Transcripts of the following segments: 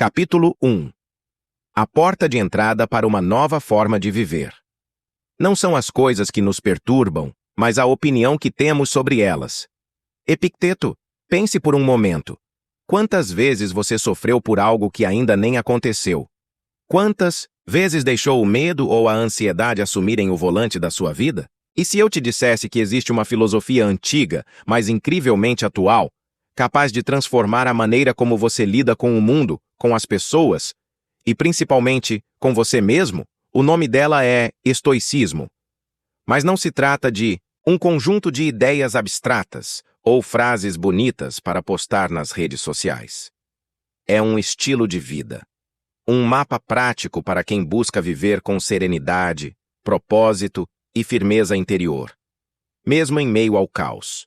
Capítulo 1. A porta de entrada para uma nova forma de viver. Não são as coisas que nos perturbam, mas a opinião que temos sobre elas. Epicteto, pense por um momento. Quantas vezes você sofreu por algo que ainda nem aconteceu? Quantas vezes deixou o medo ou a ansiedade assumirem o volante da sua vida? E se eu te dissesse que existe uma filosofia antiga, mas incrivelmente atual, capaz de transformar a maneira como você lida com o mundo, com as pessoas, e principalmente com você mesmo? O nome dela é estoicismo. Mas não se trata de um conjunto de ideias abstratas ou frases bonitas para postar nas redes sociais. É um estilo de vida. Um mapa prático para quem busca viver com serenidade, propósito e firmeza interior, mesmo em meio ao caos.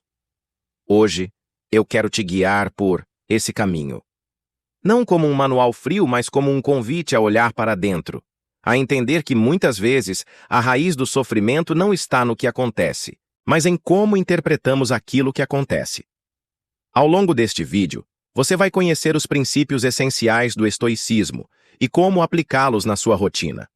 Hoje, eu quero te guiar por esse caminho. Não como um manual frio, mas como um convite a olhar para dentro, a entender que muitas vezes a raiz do sofrimento não está no que acontece, mas em como interpretamos aquilo que acontece. Ao longo deste vídeo, você vai conhecer os princípios essenciais do estoicismo e como aplicá-los na sua rotina.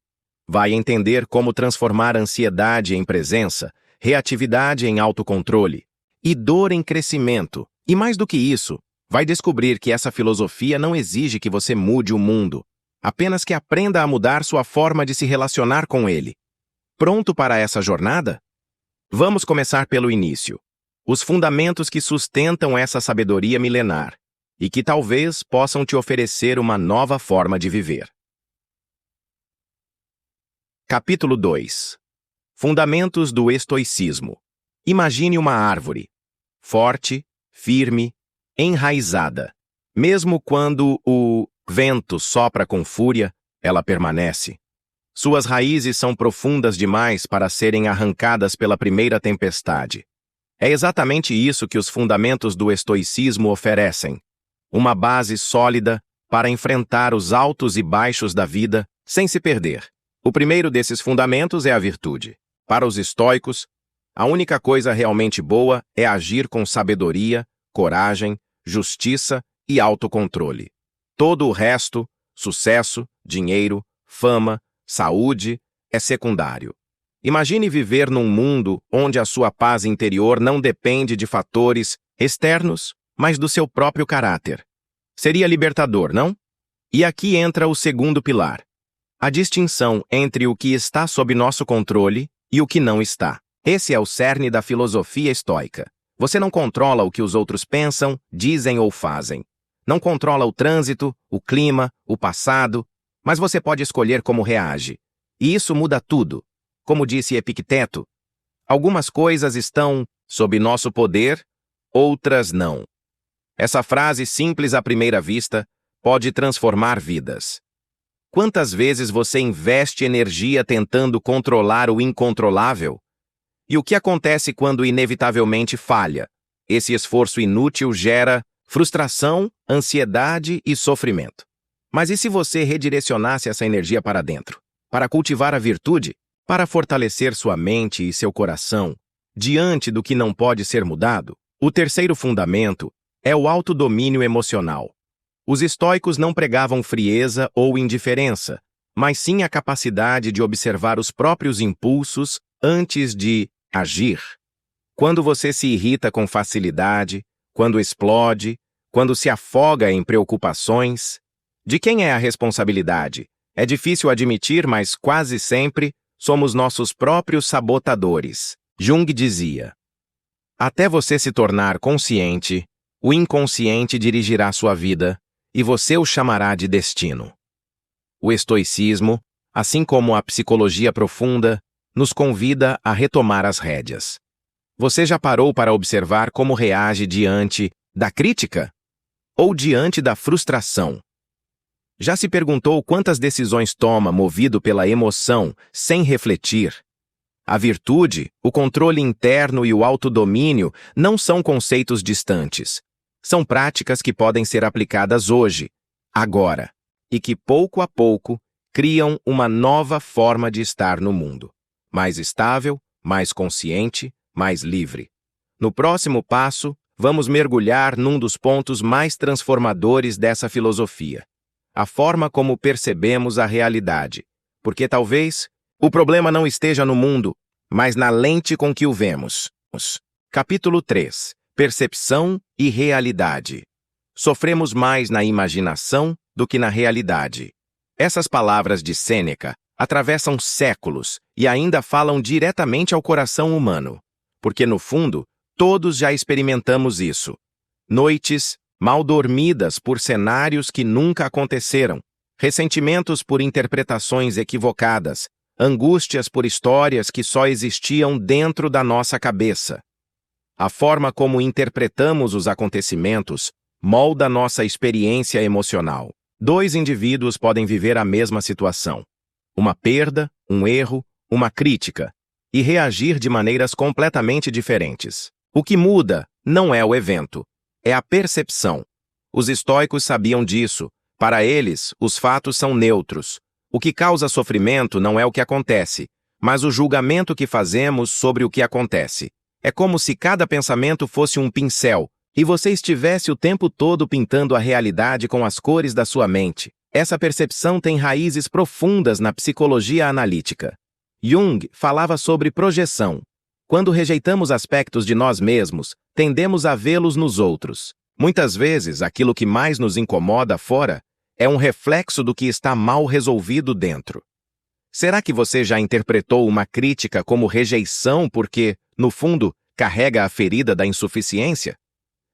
Vai entender como transformar ansiedade em presença, reatividade em autocontrole e dor em crescimento. E mais do que isso, vai descobrir que essa filosofia não exige que você mude o mundo, apenas que aprenda a mudar sua forma de se relacionar com ele. Pronto para essa jornada? Vamos começar pelo início. Os fundamentos que sustentam essa sabedoria milenar e que talvez possam te oferecer uma nova forma de viver. Capítulo 2. Fundamentos do estoicismo. Imagine uma árvore. Forte, firme, enraizada. Mesmo quando o vento sopra com fúria, ela permanece. Suas raízes são profundas demais para serem arrancadas pela primeira tempestade. É exatamente isso que os fundamentos do estoicismo oferecem. Uma base sólida para enfrentar os altos e baixos da vida sem se perder. O primeiro desses fundamentos é a virtude. Para os estoicos, a única coisa realmente boa é agir com sabedoria, coragem, justiça e autocontrole. Todo o resto, sucesso, dinheiro, fama, saúde, é secundário. Imagine viver num mundo onde a sua paz interior não depende de fatores externos, mas do seu próprio caráter. Seria libertador, não? E aqui entra o segundo pilar. A distinção entre o que está sob nosso controle e o que não está. Esse é o cerne da filosofia estoica. Você não controla o que os outros pensam, dizem ou fazem. Não controla o trânsito, o clima, o passado, mas você pode escolher como reage. E isso muda tudo. Como disse Epicteto, algumas coisas estão sob nosso poder, outras não. Essa frase simples à primeira vista pode transformar vidas. Quantas vezes você investe energia tentando controlar o incontrolável? E o que acontece quando inevitavelmente falha? Esse esforço inútil gera frustração, ansiedade e sofrimento. Mas e se você redirecionasse essa energia para dentro? Para cultivar a virtude? Para fortalecer sua mente e seu coração diante do que não pode ser mudado? O terceiro fundamento é o autodomínio emocional. Os estoicos não pregavam frieza ou indiferença, mas sim a capacidade de observar os próprios impulsos antes de agir. Quando você se irrita com facilidade, quando explode, quando se afoga em preocupações, de quem é a responsabilidade? É difícil admitir, mas quase sempre somos nossos próprios sabotadores. Jung dizia: até você se tornar consciente, o inconsciente dirigirá sua vida e você o chamará de destino. O estoicismo, assim como a psicologia profunda, nos convida a retomar as rédeas. Você já parou para observar como reage diante da crítica? Ou diante da frustração? Já se perguntou quantas decisões toma movido pela emoção, sem refletir? A virtude, o controle interno e o autodomínio não são conceitos distantes. São práticas que podem ser aplicadas hoje, agora, e que pouco a pouco criam uma nova forma de estar no mundo. Mais estável, mais consciente, mais livre. No próximo passo, vamos mergulhar num dos pontos mais transformadores dessa filosofia: a forma como percebemos a realidade. Porque talvez o problema não esteja no mundo, mas na lente com que o vemos. Capítulo 3. Percepção e realidade. Sofremos mais na imaginação do que na realidade. Essas palavras de Sêneca atravessam séculos e ainda falam diretamente ao coração humano. Porque, no fundo, todos já experimentamos isso. Noites mal dormidas por cenários que nunca aconteceram, ressentimentos por interpretações equivocadas, angústias por histórias que só existiam dentro da nossa cabeça. A forma como interpretamos os acontecimentos molda nossa experiência emocional. Dois indivíduos podem viver a mesma situação, uma perda, um erro, uma crítica, e reagir de maneiras completamente diferentes. O que muda não é o evento, é a percepção. Os estoicos sabiam disso. Para eles, os fatos são neutros. O que causa sofrimento não é o que acontece, mas o julgamento que fazemos sobre o que acontece. É como se cada pensamento fosse um pincel, e você estivesse o tempo todo pintando a realidade com as cores da sua mente. Essa percepção tem raízes profundas na psicologia analítica. Jung falava sobre projeção. Quando rejeitamos aspectos de nós mesmos, tendemos a vê-los nos outros. Muitas vezes, aquilo que mais nos incomoda fora é um reflexo do que está mal resolvido dentro. Será que você já interpretou uma crítica como rejeição porque, no fundo, carrega a ferida da insuficiência?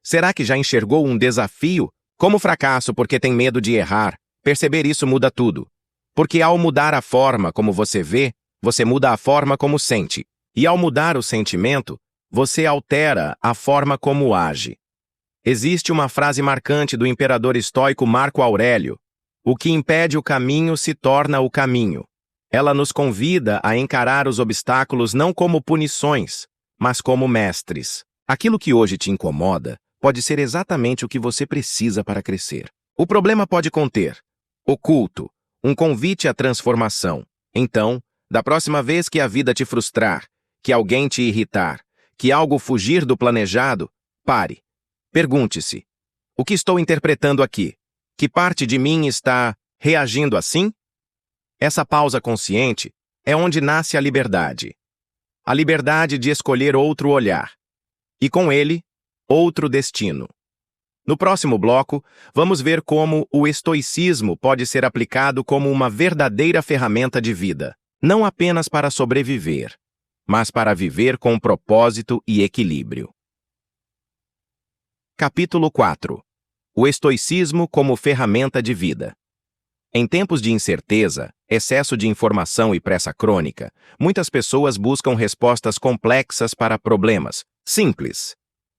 Será que já enxergou um desafio como fracasso porque tem medo de errar? Perceber isso muda tudo. Porque ao mudar a forma como você vê, você muda a forma como sente. E ao mudar o sentimento, você altera a forma como age. Existe uma frase marcante do imperador estoico Marco Aurélio: o que impede o caminho se torna o caminho. Ela nos convida a encarar os obstáculos não como punições, mas como mestres. Aquilo que hoje te incomoda pode ser exatamente o que você precisa para crescer. O problema pode conter, oculto, um convite à transformação. Então, da próxima vez que a vida te frustrar, que alguém te irritar, que algo fugir do planejado, pare. Pergunte-se: o que estou interpretando aqui? Que parte de mim está reagindo assim? Essa pausa consciente é onde nasce a liberdade. A liberdade de escolher outro olhar. E com ele, outro destino. No próximo bloco, vamos ver como o estoicismo pode ser aplicado como uma verdadeira ferramenta de vida. Não apenas para sobreviver, mas para viver com propósito e equilíbrio. Capítulo 4. O estoicismo como ferramenta de vida. Em tempos de incerteza, excesso de informação e pressa crônica, muitas pessoas buscam respostas complexas para problemas simples.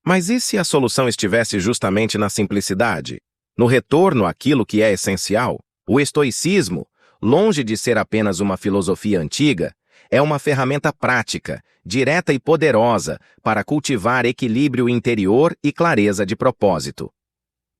Mas e se a solução estivesse justamente na simplicidade? No retorno àquilo que é essencial? O estoicismo, longe de ser apenas uma filosofia antiga, é uma ferramenta prática, direta e poderosa para cultivar equilíbrio interior e clareza de propósito.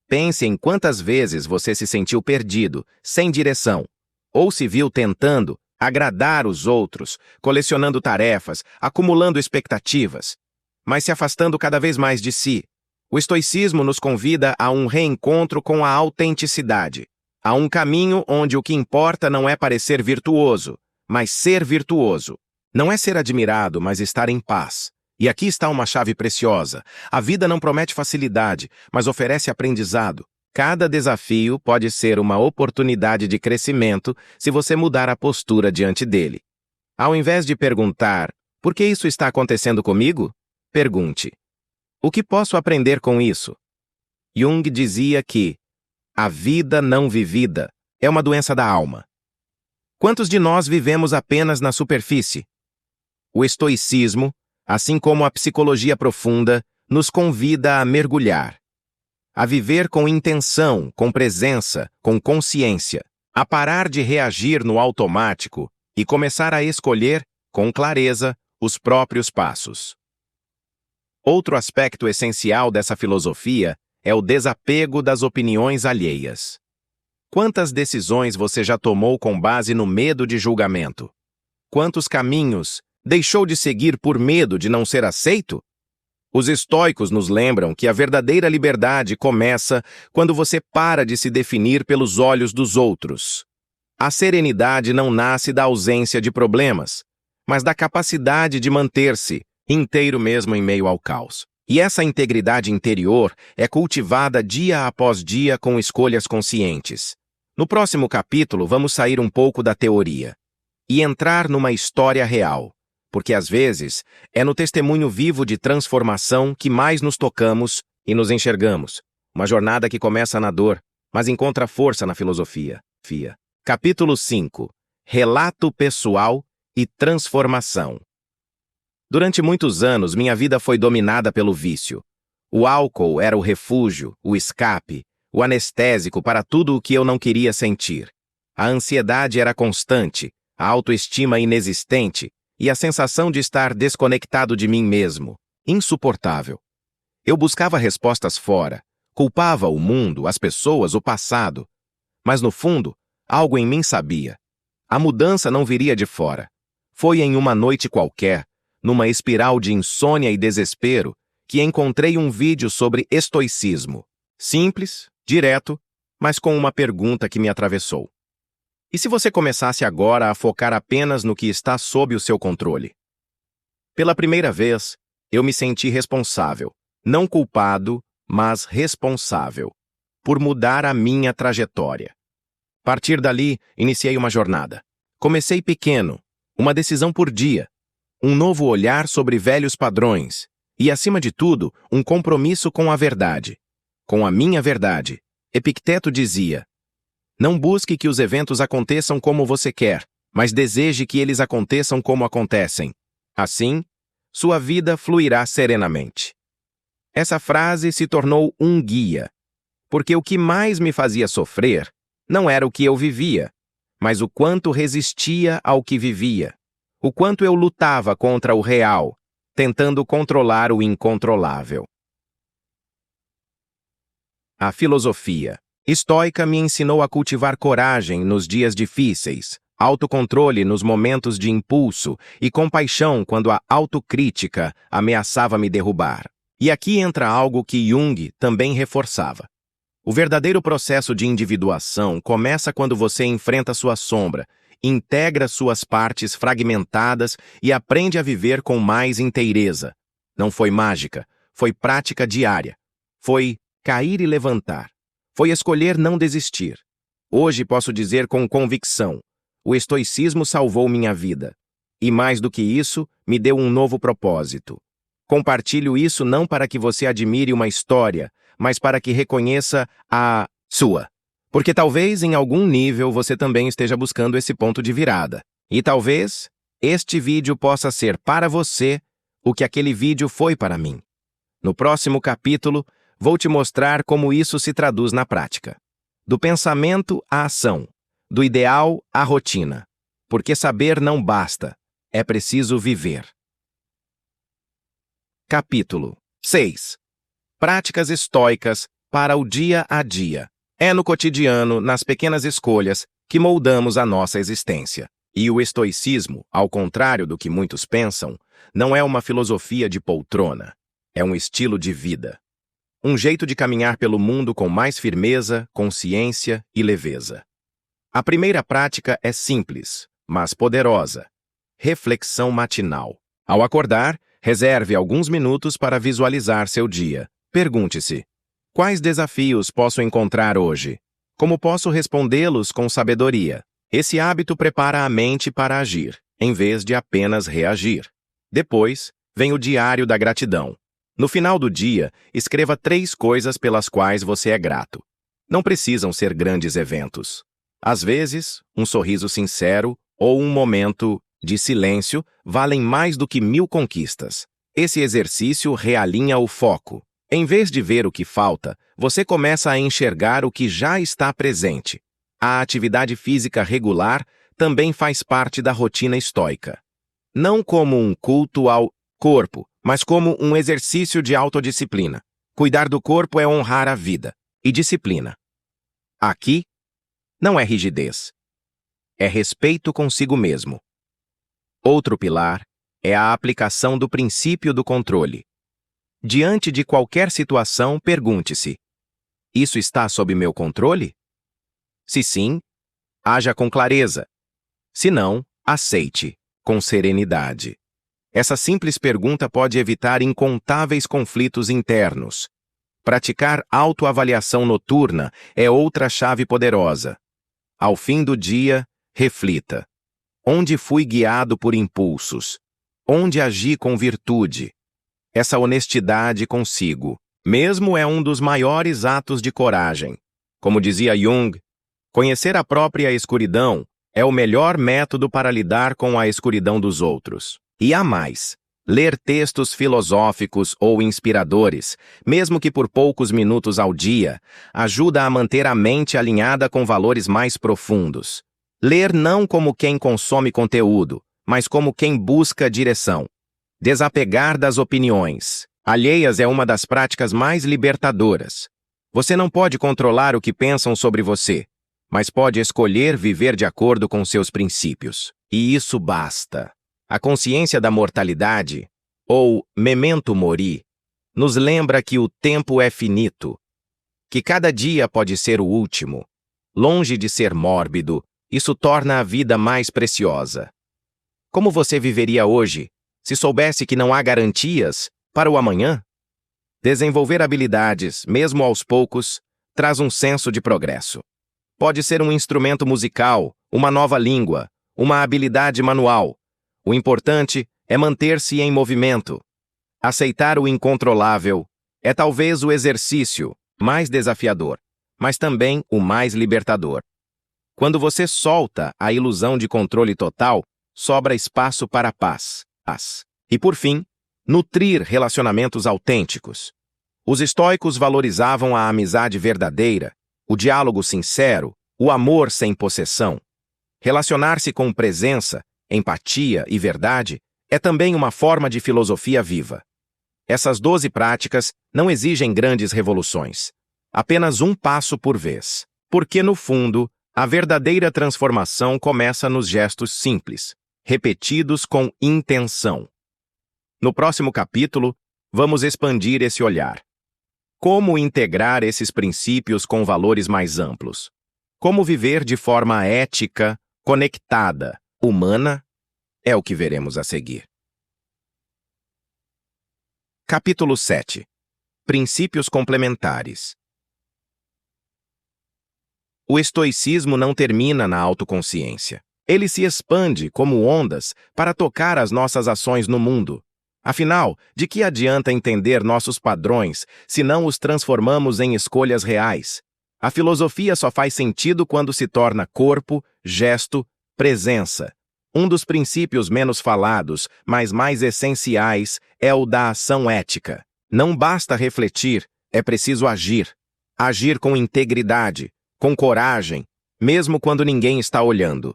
Pense em quantas vezes você se sentiu perdido, sem direção, ou se viu tentando agradar os outros, colecionando tarefas, acumulando expectativas, mas se afastando cada vez mais de si. O estoicismo nos convida a um reencontro com a autenticidade, a um caminho onde o que importa não é parecer virtuoso, mas ser virtuoso. Não é ser admirado, mas estar em paz. E aqui está uma chave preciosa. A vida não promete facilidade, mas oferece aprendizado. Cada desafio pode ser uma oportunidade de crescimento se você mudar a postura diante dele. Ao invés de perguntar, por que isso está acontecendo comigo? Pergunte, o que posso aprender com isso? Jung dizia que a vida não vivida é uma doença da alma. Quantos de nós vivemos apenas na superfície? O estoicismo, assim como a psicologia profunda, nos convida a mergulhar, a viver com intenção, com presença, com consciência, a parar de reagir no automático e começar a escolher, com clareza, os próprios passos. Outro aspecto essencial dessa filosofia é o desapego das opiniões alheias. Quantas decisões você já tomou com base no medo de julgamento? Quantos caminhos deixou de seguir por medo de não ser aceito? Os estoicos nos lembram que a verdadeira liberdade começa quando você para de se definir pelos olhos dos outros. A serenidade não nasce da ausência de problemas, mas da capacidade de manter-se inteiro mesmo em meio ao caos. E essa integridade interior é cultivada dia após dia com escolhas conscientes. No próximo capítulo, vamos sair um pouco da teoria e entrar numa história real, porque às vezes é no testemunho vivo de transformação que mais nos tocamos e nos enxergamos. Uma jornada que começa na dor, mas encontra força na filosofia. Capítulo 5. Relato pessoal e transformação. Durante muitos anos, minha vida foi dominada pelo vício. O álcool era o refúgio, o escape, o anestésico para tudo o que eu não queria sentir. A ansiedade era constante, a autoestima inexistente e a sensação de estar desconectado de mim mesmo, insuportável. Eu buscava respostas fora, culpava o mundo, as pessoas, o passado. Mas no fundo, algo em mim sabia. A mudança não viria de fora. Foi em uma noite qualquer, numa espiral de insônia e desespero, que encontrei um vídeo sobre estoicismo. Simples, direto, mas com uma pergunta que me atravessou. E se você começasse agora a focar apenas no que está sob o seu controle? Pela primeira vez, eu me senti responsável, não culpado, mas responsável, por mudar a minha trajetória. A partir dali, iniciei uma jornada. Comecei pequeno, uma decisão por dia, um novo olhar sobre velhos padrões e, acima de tudo, um compromisso com a verdade. Com a minha verdade. Epicteto dizia: não busque que os eventos aconteçam como você quer, mas deseje que eles aconteçam como acontecem. Assim, sua vida fluirá serenamente. Essa frase se tornou um guia, porque o que mais me fazia sofrer não era o que eu vivia, mas o quanto resistia ao que vivia, o quanto eu lutava contra o real, tentando controlar o incontrolável. A filosofia estoica me ensinou a cultivar coragem nos dias difíceis, autocontrole nos momentos de impulso e compaixão quando a autocrítica ameaçava me derrubar. E aqui entra algo que Jung também reforçava. O verdadeiro processo de individuação começa quando você enfrenta sua sombra, integra suas partes fragmentadas e aprende a viver com mais inteireza. Não foi mágica, foi prática diária. Foi cair e levantar. Foi escolher não desistir. Hoje posso dizer com convicção: o estoicismo salvou minha vida. E mais do que isso, me deu um novo propósito. Compartilho isso não para que você admire uma história, mas para que reconheça a sua. Porque talvez em algum nível você também esteja buscando esse ponto de virada. E talvez este vídeo possa ser para você o que aquele vídeo foi para mim. No próximo capítulo, vou te mostrar como isso se traduz na prática. Do pensamento à ação, do ideal à rotina. Porque saber não basta, é preciso viver. Capítulo 6. Práticas estoicas para o dia a dia. É no cotidiano, nas pequenas escolhas, que moldamos a nossa existência. E o estoicismo, ao contrário do que muitos pensam, não é uma filosofia de poltrona. É um estilo de vida. Um jeito de caminhar pelo mundo com mais firmeza, consciência e leveza. A primeira prática é simples, mas poderosa. Reflexão matinal. Ao acordar, reserve alguns minutos para visualizar seu dia. Pergunte-se: quais desafios posso encontrar hoje? Como posso respondê-los com sabedoria? Esse hábito prepara a mente para agir, em vez de apenas reagir. Depois, vem o diário da gratidão. No final do dia, escreva 3 coisas pelas quais você é grato. Não precisam ser grandes eventos. Às vezes, um sorriso sincero ou um momento de silêncio valem mais do que 1000 conquistas. Esse exercício realinha o foco. Em vez de ver o que falta, você começa a enxergar o que já está presente. A atividade física regular também faz parte da rotina estoica. Não como um culto ao corpo, mas como um exercício de autodisciplina. Cuidar do corpo é honrar a vida e disciplina. Aqui, não é rigidez. É respeito consigo mesmo. Outro pilar é a aplicação do princípio do controle. Diante de qualquer situação, pergunte-se: isso está sob meu controle? Se sim, haja com clareza. Se não, aceite, com serenidade. Essa simples pergunta pode evitar incontáveis conflitos internos. Praticar autoavaliação noturna é outra chave poderosa. Ao fim do dia, reflita: onde fui guiado por impulsos? Onde agi com virtude? Essa honestidade consigo mesmo é um dos maiores atos de coragem. Como dizia Jung, conhecer a própria escuridão é o melhor método para lidar com a escuridão dos outros. E há mais. Ler textos filosóficos ou inspiradores, mesmo que por poucos minutos ao dia, ajuda a manter a mente alinhada com valores mais profundos. Ler não como quem consome conteúdo, mas como quem busca direção. Desapegar das opiniões alheias é uma das práticas mais libertadoras. Você não pode controlar o que pensam sobre você, mas pode escolher viver de acordo com seus princípios. E isso basta. A consciência da mortalidade, ou memento mori, nos lembra que o tempo é finito, que cada dia pode ser o último. Longe de ser mórbido, isso torna a vida mais preciosa. Como você viveria hoje, se soubesse que não há garantias para o amanhã? Desenvolver habilidades, mesmo aos poucos, traz um senso de progresso. Pode ser um instrumento musical, uma nova língua, uma habilidade manual. O importante é manter-se em movimento. Aceitar o incontrolável é talvez o exercício mais desafiador, mas também o mais libertador. Quando você solta a ilusão de controle total, sobra espaço para a paz. E, por fim, nutrir relacionamentos autênticos. Os estoicos valorizavam a amizade verdadeira, o diálogo sincero, o amor sem possessão. Relacionar-se com presença, empatia e verdade é também uma forma de filosofia viva. Essas 12 práticas não exigem grandes revoluções, apenas um passo por vez, porque, no fundo, a verdadeira transformação começa nos gestos simples, repetidos com intenção. No próximo capítulo, vamos expandir esse olhar. Como integrar esses princípios com valores mais amplos? Como viver de forma ética, conectada, humana? É o que veremos a seguir. Capítulo 7. Princípios complementares. O estoicismo não termina na autoconsciência. Ele se expande como ondas para tocar as nossas ações no mundo. Afinal, de que adianta entender nossos padrões se não os transformamos em escolhas reais? A filosofia só faz sentido quando se torna corpo, gesto, presença. Um dos princípios menos falados, mas mais essenciais, é o da ação ética. Não basta refletir, é preciso agir. Agir com integridade, com coragem, mesmo quando ninguém está olhando.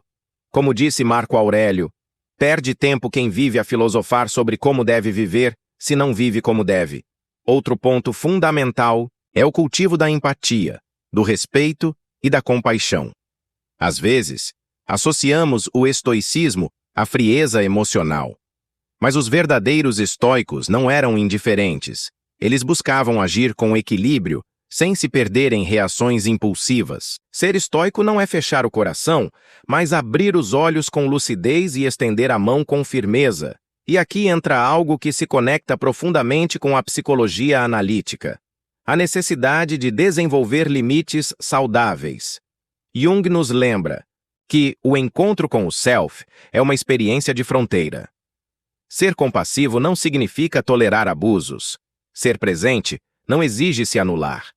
Como disse Marco Aurélio, perde tempo quem vive a filosofar sobre como deve viver, se não vive como deve. Outro ponto fundamental é o cultivo da empatia, do respeito e da compaixão. Às vezes, associamos o estoicismo à frieza emocional. Mas os verdadeiros estoicos não eram indiferentes. Eles buscavam agir com equilíbrio, sem se perder em reações impulsivas. Ser estoico não é fechar o coração, mas abrir os olhos com lucidez e estender a mão com firmeza. E aqui entra algo que se conecta profundamente com a psicologia analítica: a necessidade de desenvolver limites saudáveis. Jung nos lembra que o encontro com o self é uma experiência de fronteira. Ser compassivo não significa tolerar abusos. Ser presente não exige se anular.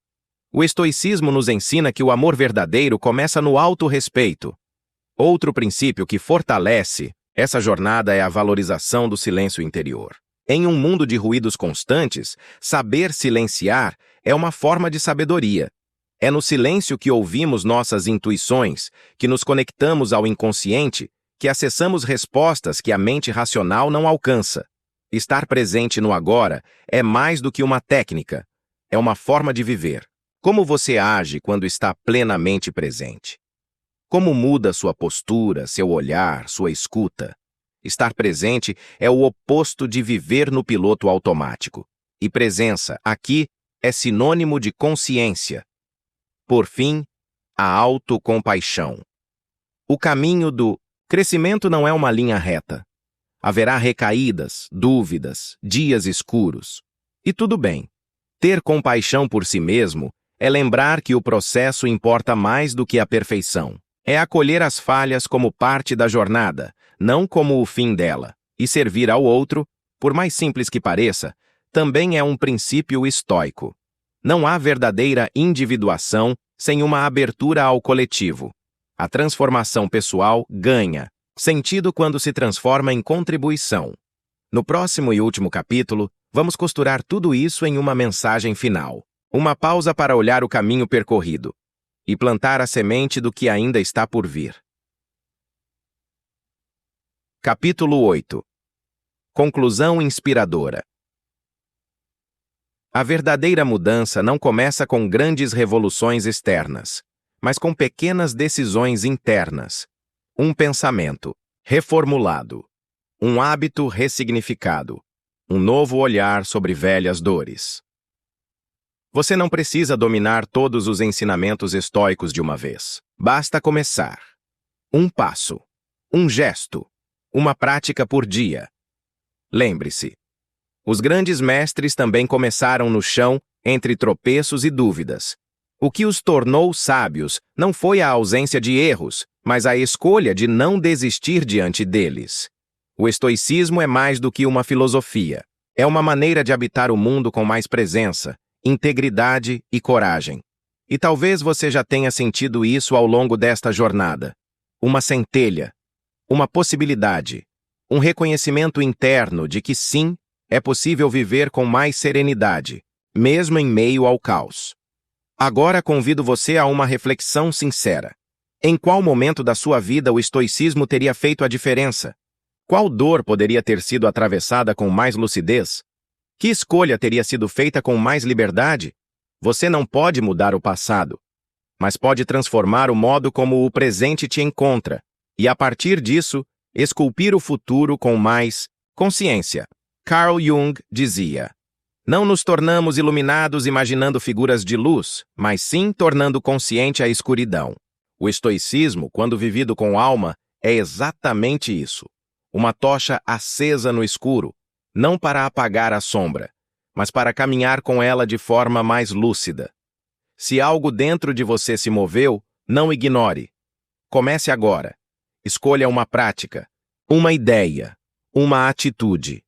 O estoicismo nos ensina que o amor verdadeiro começa no autorrespeito. Outro princípio que fortalece essa jornada é a valorização do silêncio interior. Em um mundo de ruídos constantes, saber silenciar é uma forma de sabedoria. É no silêncio que ouvimos nossas intuições, que nos conectamos ao inconsciente, que acessamos respostas que a mente racional não alcança. Estar presente no agora é mais do que uma técnica, é uma forma de viver. Como você age quando está plenamente presente? Como muda sua postura, seu olhar, sua escuta? Estar presente é o oposto de viver no piloto automático. e presença aqui é sinônimo de consciência. Por fim, a autocompaixão. O caminho do crescimento não é uma linha reta. Haverá recaídas, dúvidas, dias escuros. E tudo bem. Ter compaixão por si mesmo é lembrar que o processo importa mais do que a perfeição. É acolher as falhas como parte da jornada, não como o fim dela. E servir ao outro, por mais simples que pareça, também é um princípio estoico. Não há verdadeira individuação sem uma abertura ao coletivo. A transformação pessoal ganha sentido quando se transforma em contribuição. No próximo e último capítulo, vamos costurar tudo isso em uma mensagem final. Uma pausa para olhar o caminho percorrido e plantar a semente do que ainda está por vir. Capítulo 8. Conclusão inspiradora. A verdadeira mudança não começa com grandes revoluções externas, mas com pequenas decisões internas. Um pensamento reformulado, um hábito ressignificado, um novo olhar sobre velhas dores. Você não precisa dominar todos os ensinamentos estoicos de uma vez. Basta começar. Um passo, um gesto, uma prática por dia. Lembre-se, os grandes mestres também começaram no chão, entre tropeços e dúvidas. O que os tornou sábios não foi a ausência de erros, mas a escolha de não desistir diante deles. O estoicismo é mais do que uma filosofia. É uma maneira de habitar o mundo com mais presença, integridade e coragem. E talvez você já tenha sentido isso ao longo desta jornada. Uma centelha, uma possibilidade, um reconhecimento interno de que sim, é possível viver com mais serenidade, mesmo em meio ao caos. Agora convido você a uma reflexão sincera. Em qual momento da sua vida o estoicismo teria feito a diferença? Qual dor poderia ter sido atravessada com mais lucidez? Que escolha teria sido feita com mais liberdade? Você não pode mudar o passado, mas pode transformar o modo como o presente te encontra, e a partir disso, esculpir o futuro com mais consciência. Carl Jung dizia: não nos tornamos iluminados imaginando figuras de luz, mas sim tornando consciente a escuridão. O estoicismo, quando vivido com alma, é exatamente isso. Uma tocha acesa no escuro, não para apagar a sombra, mas para caminhar com ela de forma mais lúcida. Se algo dentro de você se moveu, não ignore. Comece agora. Escolha uma prática, uma ideia, uma atitude.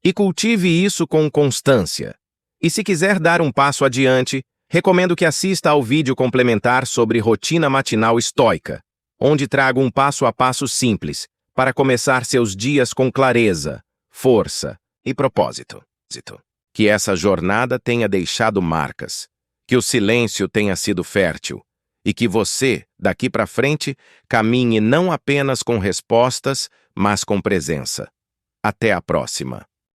E cultive isso com constância. E se quiser dar um passo adiante, recomendo que assista ao vídeo complementar sobre rotina matinal estoica, onde trago um passo a passo simples para começar seus dias com clareza, força e propósito. Que essa jornada tenha deixado marcas, que o silêncio tenha sido fértil e que você, daqui para frente, caminhe não apenas com respostas, mas com presença. Até a próxima.